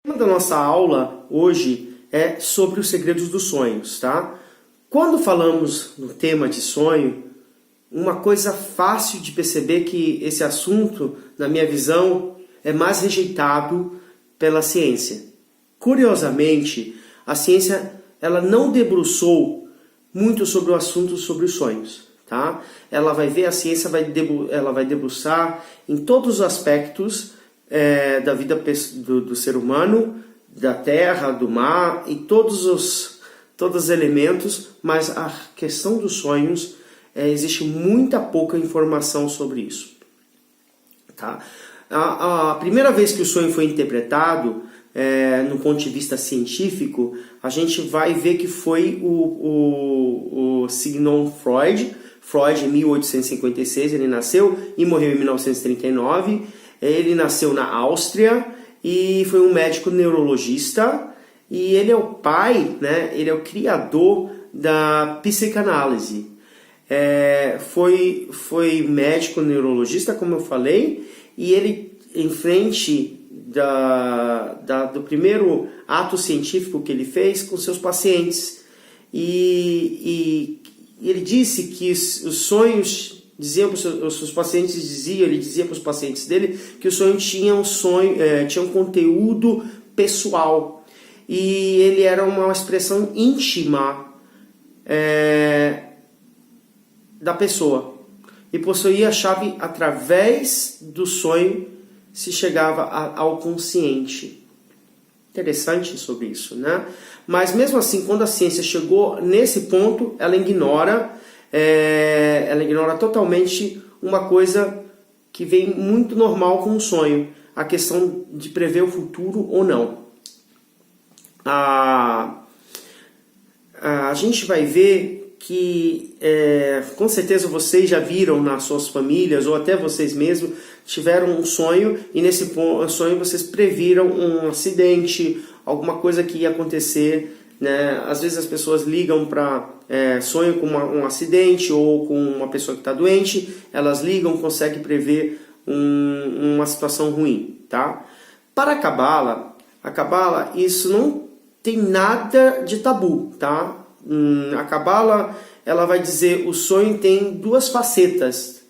O tema da nossa aula hoje é sobre os segredos dos sonhos, tá? Quando falamos no tema de sonho, uma coisa fácil de perceber que esse assunto, na minha visão, é mais rejeitado pela ciência. Curiosamente, a ciência ela não debruçou muito sobre o assunto sobre os sonhos, tá? Ela vai ver, a ciência ela vai debruçar em todos os aspectos da vida do ser humano, da terra, do mar e todos os elementos, mas a questão dos sonhos, existe muita pouca informação sobre isso. Tá? A primeira vez que o sonho foi interpretado, no ponto de vista científico, a gente vai ver que foi o Sigmund Freud. Freud, em 1856, ele nasceu e morreu em 1939. Ele nasceu na Áustria e foi um médico neurologista. E ele é o pai, né? Ele é o criador da psicanálise. Foi médico neurologista, como eu falei, e ele, em frente do primeiro ato científico que ele fez com seus pacientes, e ele disse que os sonhos diziam para os seus pacientes, ele dizia para os pacientes dele que o sonho tinha tinha um conteúdo pessoal, e ele era uma expressão íntima da pessoa, e possuía a chave através do sonho se chegava ao consciente. Interessante sobre isso, né? Mas mesmo assim, quando a ciência chegou nesse ponto, ela ignora totalmente uma coisa que vem muito normal com o sonho, a questão de prever o futuro ou não. A gente vai ver que com certeza vocês já viram nas suas famílias, ou até vocês mesmos tiveram um sonho, e nesse sonho vocês previram um acidente, alguma coisa que ia acontecer, né? Às vezes as pessoas ligam para sonho com um acidente ou com uma pessoa que está doente, elas ligam, conseguem prever uma situação ruim, tá? Para a Cabala, isso não tem nada de tabu, tá? A Cabala, ela vai dizer o sonho tem duas facetas.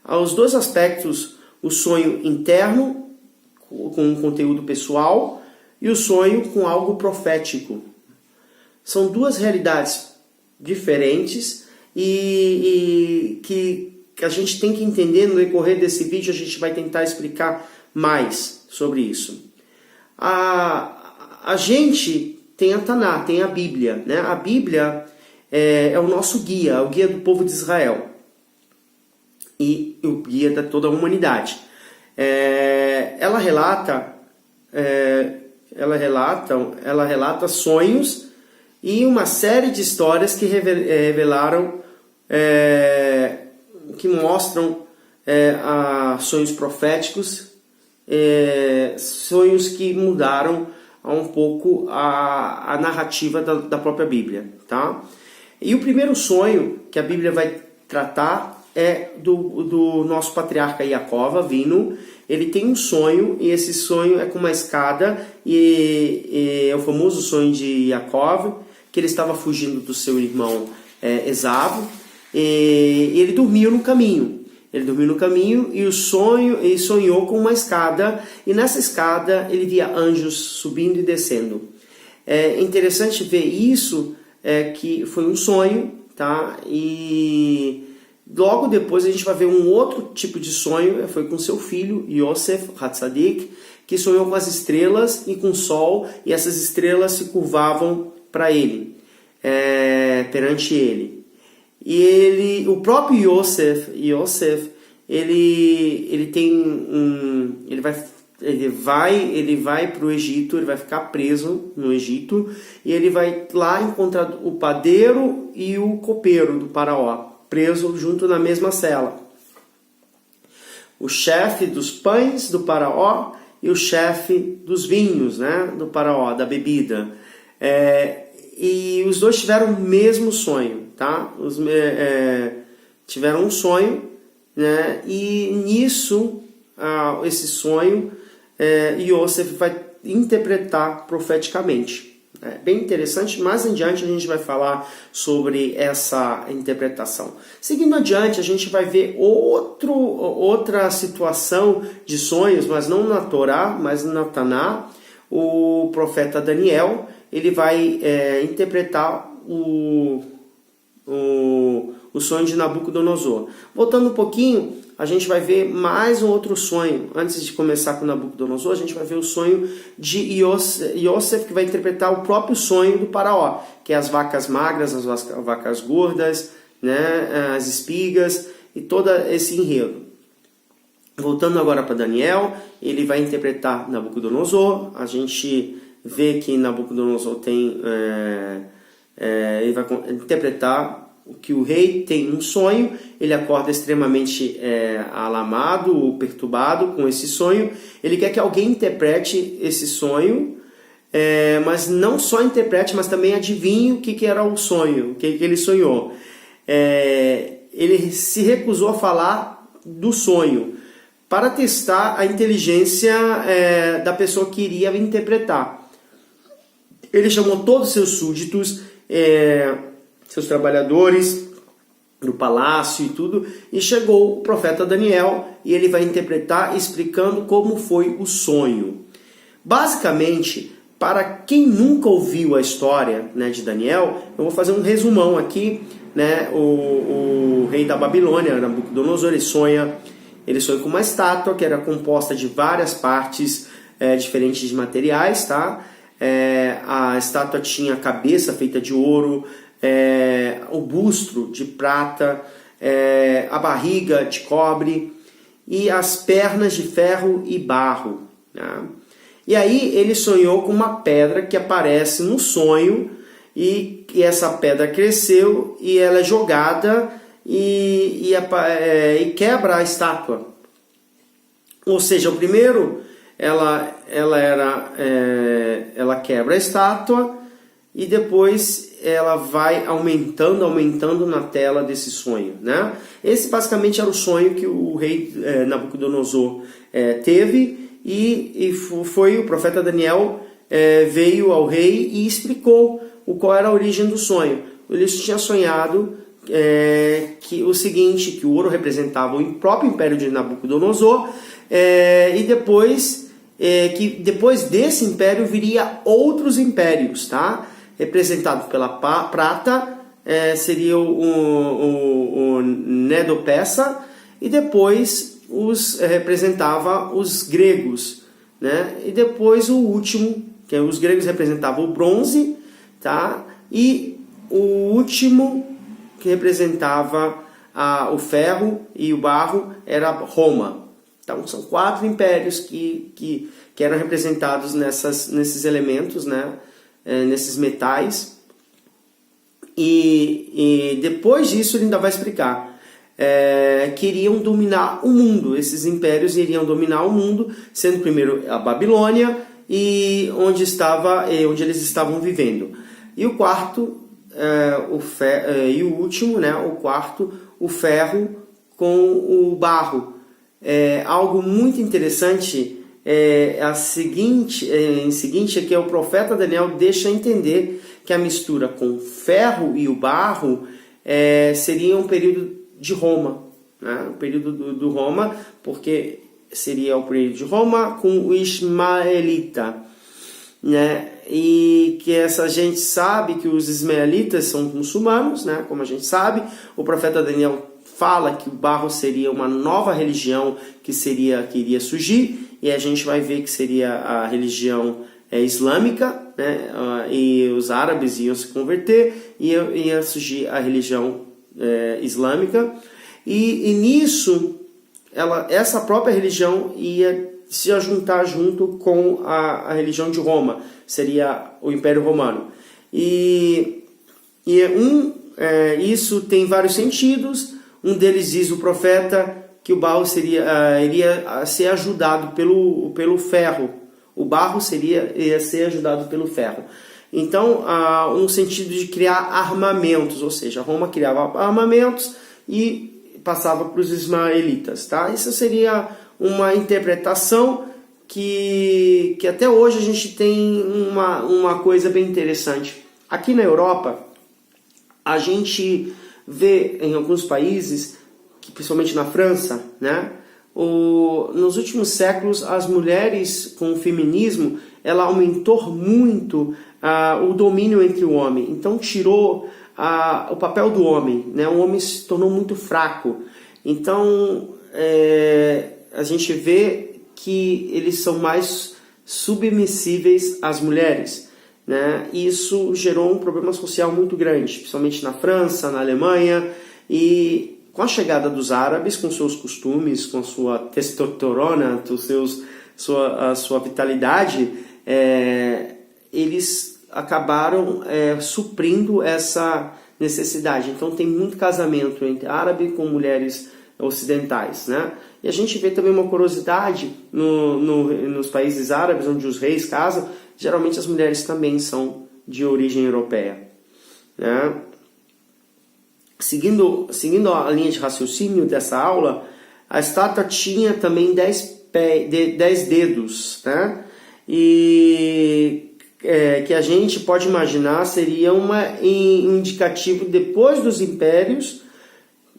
Os dois aspectos, o sonho interno, com um conteúdo pessoal, e o sonho com algo profético. São duas realidades diferentes e que a gente tem que entender. No decorrer desse vídeo a gente vai tentar explicar mais sobre isso. A gente tem a Taná, tem a Bíblia, né? A Bíblia é o nosso guia, o guia do povo de Israel e o guia de toda a humanidade. Ela relata sonhos e uma série de histórias que revelaram, que mostram sonhos proféticos, sonhos que mudaram um pouco a narrativa da própria Bíblia, tá? E o primeiro sonho que a Bíblia vai tratar é do nosso patriarca Jacó Avinu. Ele tem um sonho, e esse sonho é com uma escada, e é o famoso sonho de Jacó, que ele estava fugindo do seu irmão Esaú, e ele dormiu no caminho. E ele sonhou com uma escada, e nessa escada ele via anjos subindo e descendo. É interessante ver isso, que foi um sonho, tá? E logo depois a gente vai ver um outro tipo de sonho, foi com seu filho, Yosef Hatzadik, que sonhou com as estrelas e com o sol, e essas estrelas se curvavam para ele, perante ele. E o próprio Yosef, ele vai para o Egito, ele vai ficar preso no Egito, e ele vai lá encontrar o padeiro e o copeiro do faraó, preso junto na mesma cela. O chefe dos pães do faraó e o chefe dos vinhos, né, do faraó, da bebida. E os dois tiveram o mesmo sonho, tá? Tiveram um sonho, né? E nisso, esse sonho, Yosef vai interpretar profeticamente. É bem interessante, mais adiante a gente vai falar sobre essa interpretação. Seguindo adiante, a gente vai ver outra situação de sonhos, mas não na Torá, mas na Taná. O profeta Daniel, ele vai interpretar o sonho de Nabucodonosor. Voltando um pouquinho, a gente vai ver mais um outro sonho. Antes de começar com Nabucodonosor, a gente vai ver o sonho de Yosef, que vai interpretar o próprio sonho do faraó, que é as vacas magras, as vacas gordas, né, as espigas e todo esse enredo. Voltando agora para Daniel, ele vai interpretar Nabucodonosor. A gente vê que Nabucodonosor ele vai interpretar que o rei tem um sonho, ele acorda extremamente alarmado ou perturbado com esse sonho. Ele quer que alguém interprete esse sonho, mas não só interprete, mas também adivinhe o que era o sonho, o que ele sonhou. Ele se recusou a falar do sonho para testar a inteligência da pessoa que iria interpretar. Ele chamou todos os seus súditos, seus trabalhadores do palácio e tudo, e chegou o profeta Daniel, e ele vai interpretar explicando como foi o sonho. Basicamente, para quem nunca ouviu a história, né, de Daniel, eu vou fazer um resumão aqui, né? O rei da Babilônia, Nabucodonosor, ele sonha com uma estátua que era composta de várias partes diferentes de materiais, tá? A estátua tinha a cabeça feita de ouro, o busto de prata, a barriga de cobre e as pernas de ferro e barro, né? E aí ele sonhou com uma pedra que aparece no sonho, e essa pedra cresceu e ela é jogada e quebra a estátua. Ou seja, o primeiro ela quebra a estátua e depois ela vai aumentando na tela desse sonho, né? Esse basicamente era o sonho que o rei Nabucodonosor teve, e foi o profeta Daniel veio ao rei e explicou qual era a origem do sonho. Ele tinha sonhado que o seguinte, que o ouro representava o próprio império de Nabucodonosor, e depois que depois desse império viria outros impérios, tá? Representado pela prata, seria o Medo-Persa, e depois representava os gregos, né? E depois o último, que os gregos representavam o bronze, tá? E o último, que representava o ferro e o barro, era Roma. Então são 4 impérios que eram representados nesses elementos, né? Nesses metais. E depois disso ele ainda vai explicar que iriam dominar o mundo. Esses impérios iriam dominar o mundo, sendo primeiro a Babilônia, e onde eles estavam vivendo. E o quarto, e o último, né, o quarto, o ferro com o barro. Algo muito interessante em seguinte é que o profeta Daniel deixa entender que a mistura com o ferro e o barro seria um período de Roma, né? O período do Roma, porque seria o período de Roma com o ismaelita, né? E que essa gente sabe que os ismaelitas são muçulmanos, né? Como a gente sabe, o profeta Daniel fala que o barro seria uma nova religião que iria surgir, e a gente vai ver que seria a religião islâmica, né? E os árabes iam se converter e ia surgir a religião islâmica, e nisso essa própria religião ia se juntar junto com a religião de Roma, seria o Império Romano. Isso tem vários sentidos. Um deles diz o profeta que o barro iria ser ajudado pelo ferro. O barro ia ser ajudado pelo ferro. Então, um sentido de criar armamentos, ou seja, Roma criava armamentos e passava para os ismaelitas, tá? Isso seria uma interpretação que até hoje a gente tem uma coisa bem interessante. Aqui na Europa, a gente vê em alguns países, principalmente na França, né, nos últimos séculos, as mulheres com o feminismo, ela aumentou muito o domínio entre o homem. Então tirou o papel do homem, né? O homem se tornou muito fraco. Então a gente vê que eles são mais submissíveis às mulheres, né? E isso gerou um problema social muito grande, principalmente na França, na Alemanha, e com a chegada dos árabes, com seus costumes, com sua testosterona, a sua vitalidade, eles acabaram suprindo essa necessidade. Então tem muito casamento entre árabe com mulheres ocidentais, né? E a gente vê também uma curiosidade nos países árabes, onde os reis casam, geralmente as mulheres também são de origem europeia, né? Seguindo a linha de raciocínio dessa aula, a estátua tinha também 10 dedos, né? E que a gente pode imaginar seria um indicativo depois dos impérios,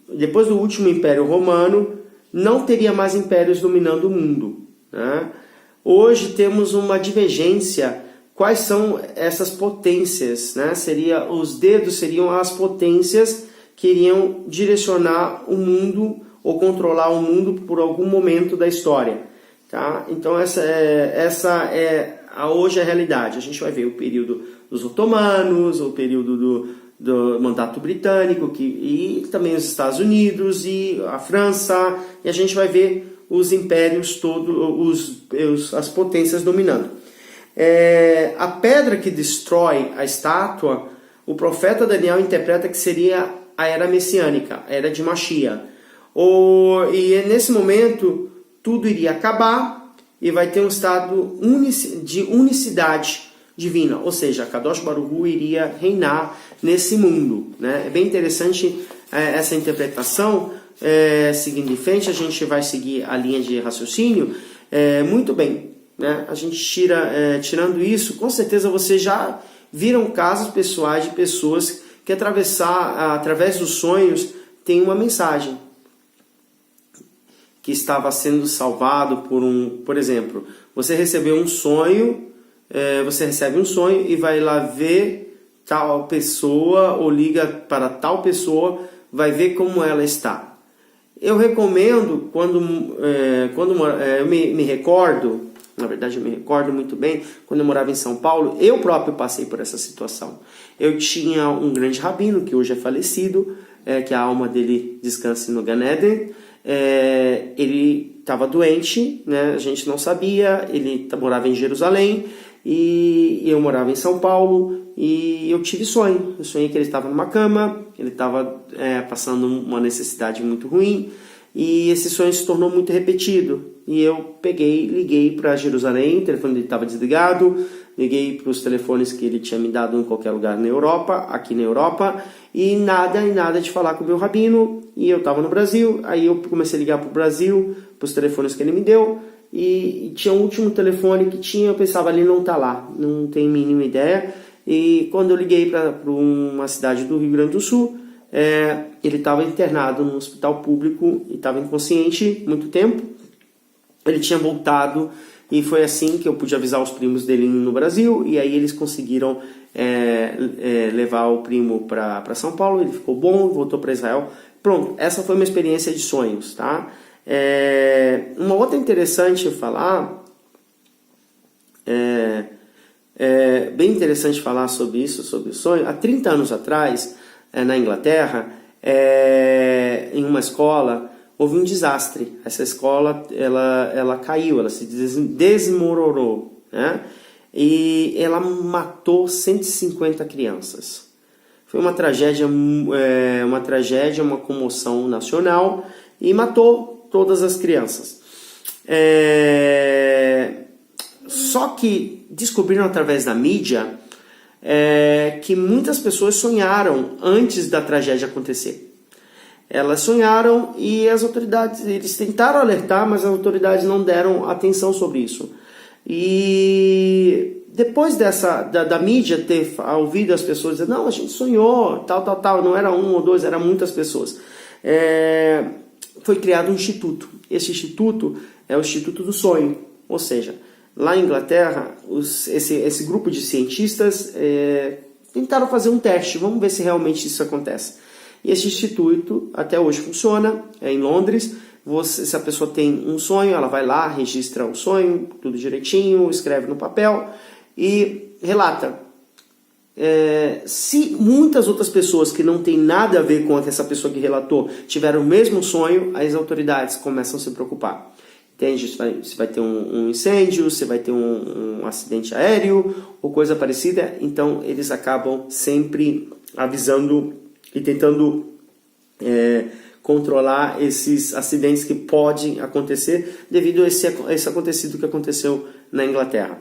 depois do último império romano, não teria mais impérios dominando o mundo, né? Hoje temos uma divergência. Quais são essas potências, né? Os dedos seriam as potências que iriam direcionar o mundo ou controlar o mundo por algum momento da história, tá? Então essa é hoje a realidade. A gente vai ver o período dos otomanos, o período do mandato britânico, e também os Estados Unidos e a França, e a gente vai ver os impérios todos, as potências dominando. A pedra que destrói a estátua, o profeta Daniel interpreta que seria a era messiânica, a era de Mashiach. E nesse momento tudo iria acabar e vai ter um estado de unicidade divina, ou seja, Kadosh Baruch Hu iria reinar nesse mundo, né? É bem interessante essa interpretação. Seguindo em frente, a gente vai seguir a linha de raciocínio. Muito bem, né? A gente tirando isso, com certeza vocês já viram casos pessoais de pessoas que através dos sonhos tem uma mensagem que estava sendo salvado por exemplo, você recebeu um sonho, você recebe um sonho e vai lá ver tal pessoa ou liga para tal pessoa, vai ver como ela está. Eu recomendo, quando eu me recordo, na verdade eu me recordo muito bem, quando eu morava em São Paulo, eu próprio passei por essa situação. Eu tinha um grande rabino, que hoje é falecido, que a alma dele descanse no Gan Eden. Ele estava doente, né? A gente não sabia, ele morava em Jerusalém, e eu morava em São Paulo, e eu tive sonho. Eu sonhei que ele estava numa cama, ele estava passando uma necessidade muito ruim, e esse sonho se tornou muito repetido. E eu liguei para Jerusalém, o telefone dele estava desligado, liguei para os telefones que ele tinha me dado em qualquer lugar na Europa, aqui na Europa, e nada de falar com o meu rabino, e eu estava no Brasil. Aí eu comecei a ligar para o Brasil, para os telefones que ele me deu, e tinha um último telefone que tinha, eu pensava, ali não está lá, não tenho a mínima ideia. E quando eu liguei para uma cidade do Rio Grande do Sul, ele estava internado no hospital público e estava inconsciente muito tempo. Ele tinha voltado, e foi assim que eu pude avisar os primos dele no Brasil, e aí eles conseguiram levar o primo para São Paulo. Ele ficou bom, voltou para Israel. Pronto, essa foi uma experiência de sonhos, tá? Uma outra interessante falar, bem interessante falar sobre isso, sobre o sonho. Há 30 anos atrás, na Inglaterra, em uma escola, houve um desastre. Essa escola ela caiu, ela se desmoronou, né? E ela matou 150 crianças. Foi uma tragédia, uma comoção nacional, e matou todas as crianças. Só que descobriram através da mídia que muitas pessoas sonharam antes da tragédia acontecer. Elas sonharam, e as autoridades, eles tentaram alertar, mas as autoridades não deram atenção sobre isso. E depois da mídia ter ouvido as pessoas dizer, não, a gente sonhou, tal, não era um ou dois, eram muitas pessoas. Foi criado um instituto. Esse instituto é o Instituto do Sonho. Ou seja, lá em Inglaterra, esse grupo de cientistas tentaram fazer um teste. Vamos ver se realmente isso acontece. E esse instituto até hoje funciona, é em Londres. Se a pessoa tem um sonho, ela vai lá, registra o sonho, tudo direitinho, escreve no papel e relata. Se muitas outras pessoas que não tem nada a ver com essa pessoa que relatou tiveram o mesmo sonho, as autoridades começam a se preocupar. Entende? Se vai ter um incêndio, se vai ter um acidente aéreo ou coisa parecida, então eles acabam sempre avisando e tentando controlar esses acidentes que podem acontecer devido a esse acontecido que aconteceu na Inglaterra.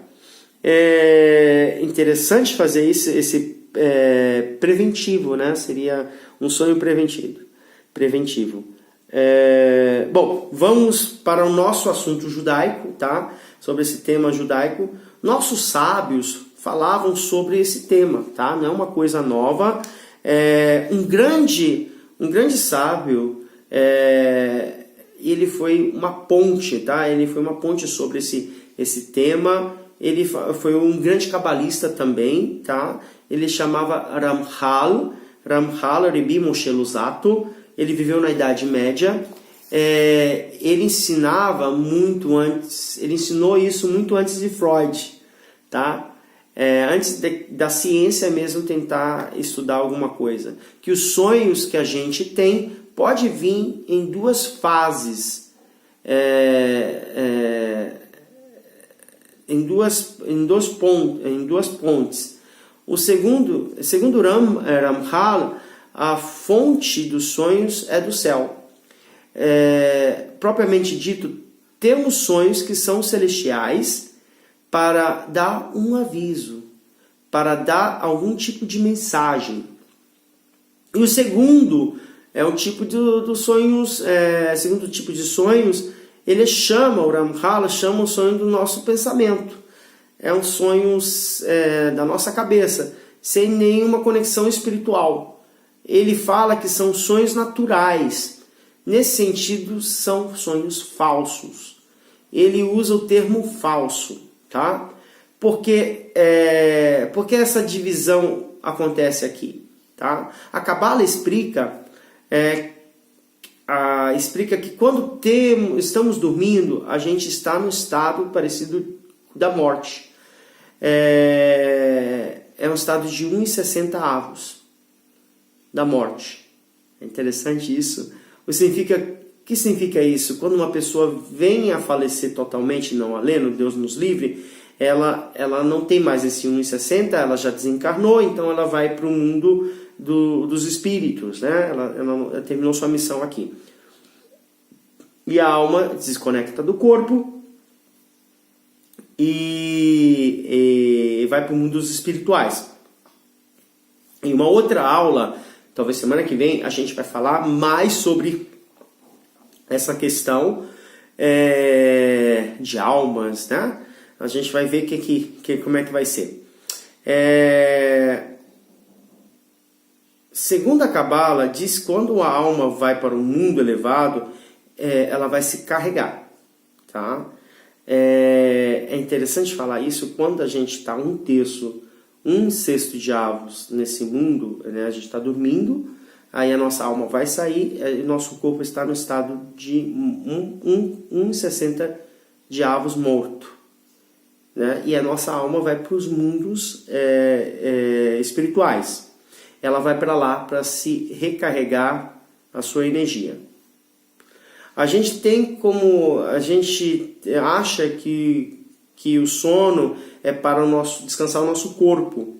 É interessante fazer esse preventivo, né? Seria um sonho preventivo. Bom, vamos para o nosso assunto judaico, tá? Sobre esse tema judaico. Nossos sábios falavam sobre esse tema, tá? Não é uma coisa nova. Um grande sábio, ele foi uma ponte, tá? Ele foi uma ponte sobre esse tema. Ele foi um grande cabalista também, tá? Ele chamava Ramchal, Rabbi Moshe Luzzatto. Ele viveu na Idade Média. Ele ensinava muito antes, ele ensinou isso muito antes de Freud, tá? Antes da ciência mesmo tentar estudar alguma coisa. Que os sonhos que a gente tem pode vir em duas fases, em duas pontes. Segundo Ramchal, a fonte dos sonhos é do céu. Propriamente dito, temos sonhos que são celestiais para dar um aviso, para dar algum tipo de mensagem. E o segundo é o tipo dos sonhos, segundo tipo de sonhos, o Ramchal chama o sonho do nosso pensamento. É um sonho da nossa cabeça, sem nenhuma conexão espiritual. Ele fala que são sonhos naturais. Nesse sentido, são sonhos falsos. Ele usa o termo falso, tá? Porque essa divisão acontece aqui, tá? A Cabala explica que quando estamos dormindo, a gente está no estado parecido da morte. É um estado de 1,60 avos da morte. É interessante isso. O que significa isso? Quando uma pessoa vem a falecer totalmente, não aleno, Deus nos livre, ela não tem mais esse 1,60, ela já desencarnou, então ela vai para o mundo dos espíritos, né? Ela terminou sua missão aqui. E a alma desconecta do corpo e vai para o mundo dos espirituais. Em uma outra aula, talvez semana que vem, a gente vai falar mais sobre essa questão de almas, né? A gente vai ver como é que vai ser. Segundo a Cabala, diz que quando a alma vai para um mundo elevado, ela vai se carregar, tá? É interessante falar isso quando a gente está um sexto de avos nesse mundo, né? A gente está dormindo, aí a nossa alma vai sair e nosso corpo está no estado de 1,60 de avos morto, né? E a nossa alma vai para os mundos espirituais. Ela vai para lá para se recarregar a sua energia. A gente acha que o sono é para descansar o nosso corpo.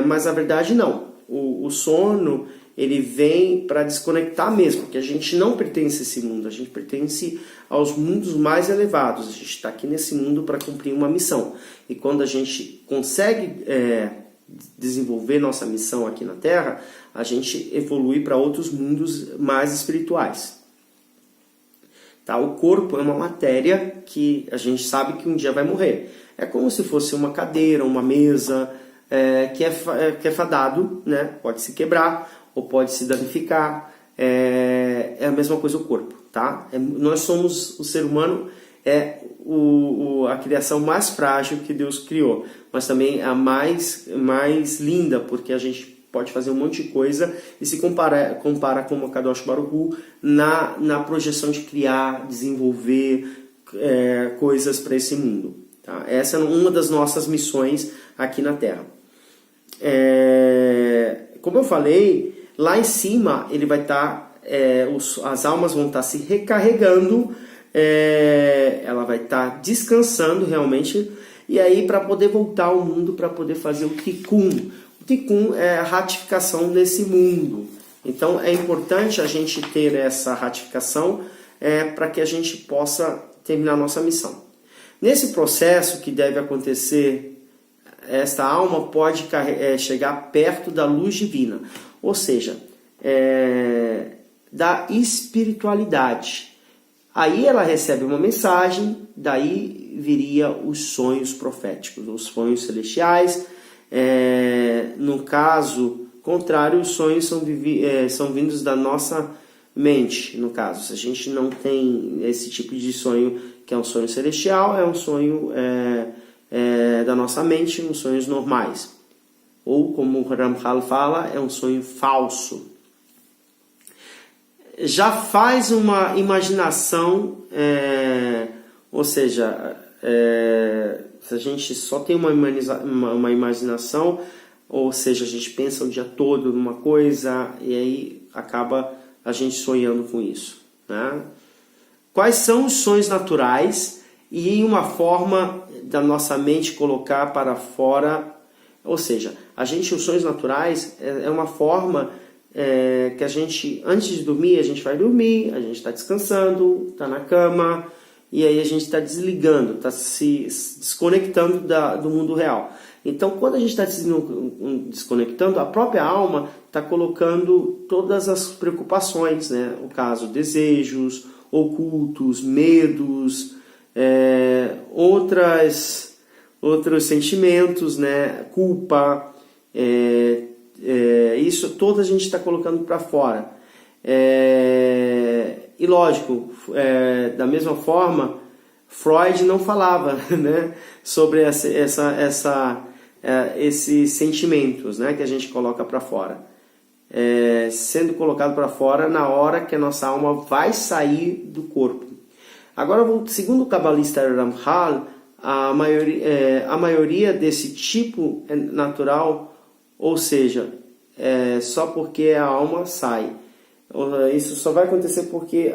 Mas na verdade não. O sono ele vem para desconectar mesmo, porque a gente não pertence a esse mundo, a gente pertence aos mundos mais elevados. A gente está aqui nesse mundo para cumprir uma missão. E quando a gente consegue desenvolver nossa missão aqui na Terra, a gente evolui para outros mundos mais espirituais. Tá? O corpo é uma matéria que a gente sabe que um dia vai morrer. É como se fosse uma cadeira, uma mesa, que é fadado, né? Pode se quebrar ou pode se danificar. É a mesma coisa o corpo. Tá? Nós somos, o ser humano a criação mais frágil que Deus criou, mas também a mais linda, porque a gente pode fazer um monte de coisa e se compara com o Kadosh Baruch Hu na projeção de criar, desenvolver coisas para esse mundo. Tá? Essa é uma das nossas missões aqui na Terra. Como eu falei, lá em cima ele vai estar, as almas vão estar se recarregando, ela vai estar descansando realmente, e aí para poder voltar ao mundo, para poder fazer o Tikkun. O Tikkun é a ratificação desse mundo. Então é importante a gente ter essa ratificação para que a gente possa terminar a nossa missão. Nesse processo que deve acontecer, esta alma pode chegar perto da luz divina, ou seja, da espiritualidade. Aí ela recebe uma mensagem, daí viria os sonhos proféticos, os sonhos celestiais. No caso contrário, os sonhos são vindos da nossa mente. No caso, se a gente não tem esse tipo de sonho, que é um sonho celestial, é um sonho da nossa mente, uns sonhos normais. Ou, como o Ramchal fala, é um sonho falso. Já faz uma imaginação, ou seja, se a gente só tem uma imaginação, ou seja, a gente pensa o dia todo numa coisa e aí acaba a gente sonhando com isso. Né? Quais são os sonhos naturais e uma forma da nossa mente colocar para fora, ou seja, os sonhos naturais é uma forma que a gente, antes de dormir, a gente vai dormir, a gente está descansando, está na cama, e aí a gente está desligando, está se desconectando do mundo real. Então, quando a gente está se desconectando, a própria alma está colocando todas as preocupações, né? O caso, desejos ocultos, medos, outros sentimentos, né? Culpa, isso toda a gente está colocando para fora. E lógico, da mesma forma, Freud não falava, né, sobre esses sentimentos, né, que a gente coloca para fora. Sendo colocado para fora na hora que a nossa alma vai sair do corpo. Agora, segundo o cabalista Ramchal, a maioria desse tipo é natural, ou seja, só porque a alma sai. Isso só vai acontecer porque